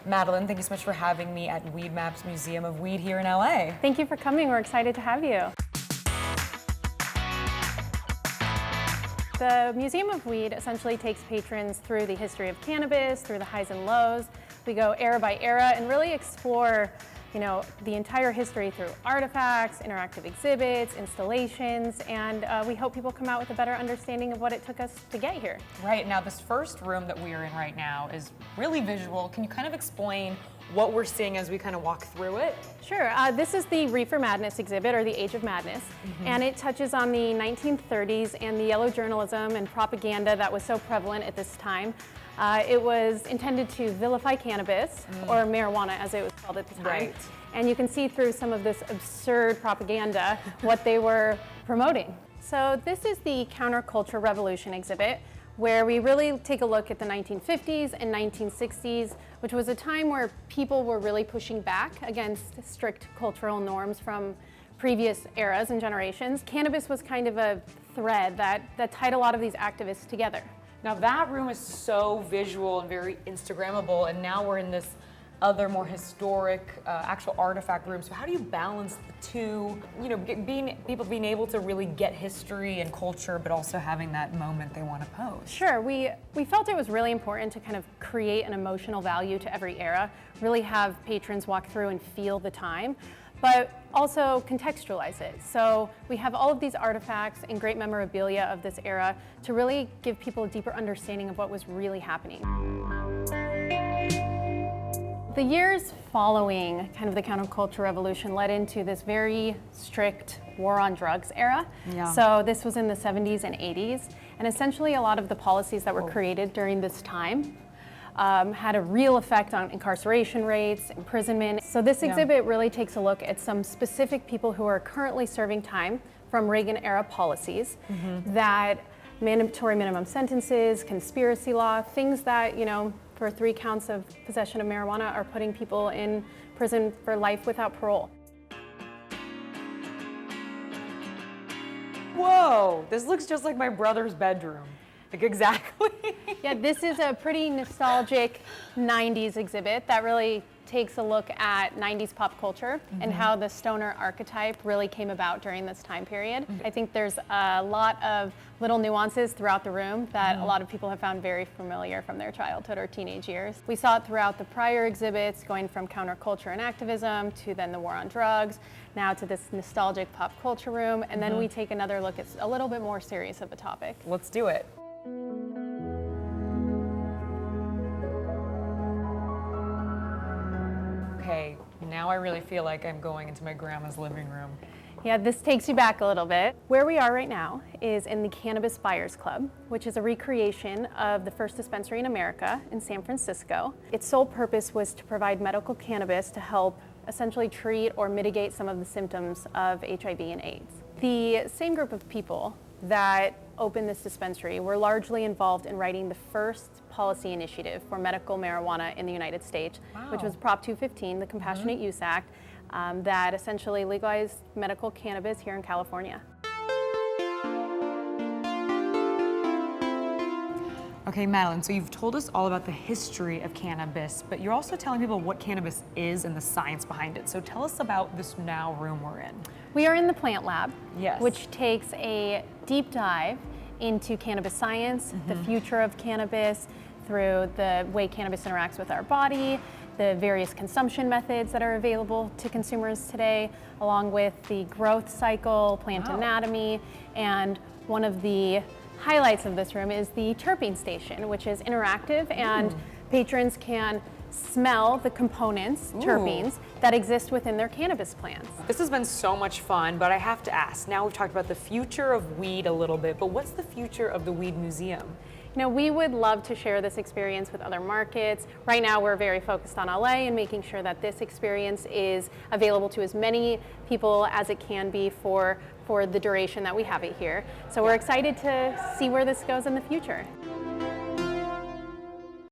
Madeline, thank you so much for having me at Weedmaps Museum of Weed here in LA. Thank you for coming. We're excited to have you. The Museum of Weed essentially takes patrons through the history of cannabis, through the highs and lows. We go era by era and really explore the entire history through artifacts, interactive exhibits, installations, and we hope people come out with a better understanding of what it took us to get here. Right, now this first room that we are in right now is really visual. Can you kind of explain what we're seeing as we kind of walk through it? Sure, this is the Reefer Madness exhibit, or the Age of Madness, and it touches on the 1930s and the yellow journalism and propaganda that was so prevalent at this time. It was intended to vilify cannabis, or marijuana as it was called at the time. Right. And you can see through some of this absurd propaganda what they were promoting. So this is the Counterculture Revolution exhibit, where we really take a look at the 1950s and 1960s, which was a time where people were really pushing back against strict cultural norms from previous eras and generations. Cannabis was kind of a thread that tied a lot of these activists together. Now that room is so visual and very Instagrammable, and now we're in this other more historic actual artifact room. So how do you balance the two, people being able to really get history and culture, but also having that moment they want to post? Sure, we felt it was really important to kind of create an emotional value to every era, really have patrons walk through and feel the time, but also contextualize it. So we have all of these artifacts and great memorabilia of this era to really give people a deeper understanding of what was really happening. The years following kind of the counterculture revolution led into this very strict war on drugs era. Yeah. So this was in the 70s and 80s, and essentially a lot of the policies that were created during this time had a real effect on incarceration rates, imprisonment. So this exhibit really takes a look at some specific people who are currently serving time from Reagan-era policies, that mandatory minimum sentences, conspiracy law, things that, for 3 counts of possession of marijuana are putting people in prison for life without parole. Whoa, this looks just like my brother's bedroom. Like exactly. Yeah, this is a pretty nostalgic 90s exhibit that really takes a look at 90s pop culture and how the stoner archetype really came about during this time period. I think there's a lot of little nuances throughout the room that a lot of people have found very familiar from their childhood or teenage years. We saw it throughout the prior exhibits, going from counterculture and activism to then the war on drugs, now to this nostalgic pop culture room, and then we take another look at a little bit more serious of a topic. Let's do it. Okay, now I really feel like I'm going into my grandma's living room. Yeah, this takes you back a little bit. Where we are right now is in the Cannabis Buyers Club, which is a recreation of the first dispensary in America in San Francisco. Its sole purpose was to provide medical cannabis to help essentially treat or mitigate some of the symptoms of HIV and AIDS. The same group of people that opened this dispensary were largely involved in writing the first policy initiative for medical marijuana in the United States, which was Prop 215, the Compassionate Use Act, that essentially legalized medical cannabis here in California. Okay, Madeline, so you've told us all about the history of cannabis, but you're also telling people what cannabis is and the science behind it. So tell us about this now room we're in. We are in the plant lab, Yes. which takes a deep dive into cannabis science, the future of cannabis, through the way cannabis interacts with our body, the various consumption methods that are available to consumers today, along with the growth cycle, plant anatomy, and one of the highlights of this room is the terpene station, which is interactive, and patrons can smell the components, terpenes, that exist within their cannabis plants. This has been so much fun, but I have to ask, now we've talked about the future of weed a little bit, but what's the future of the Weed Museum? We would love to share this experience with other markets. Right now, we're very focused on LA and making sure that this experience is available to as many people as it can be for the duration that we have it here. So we're excited to see where this goes in the future.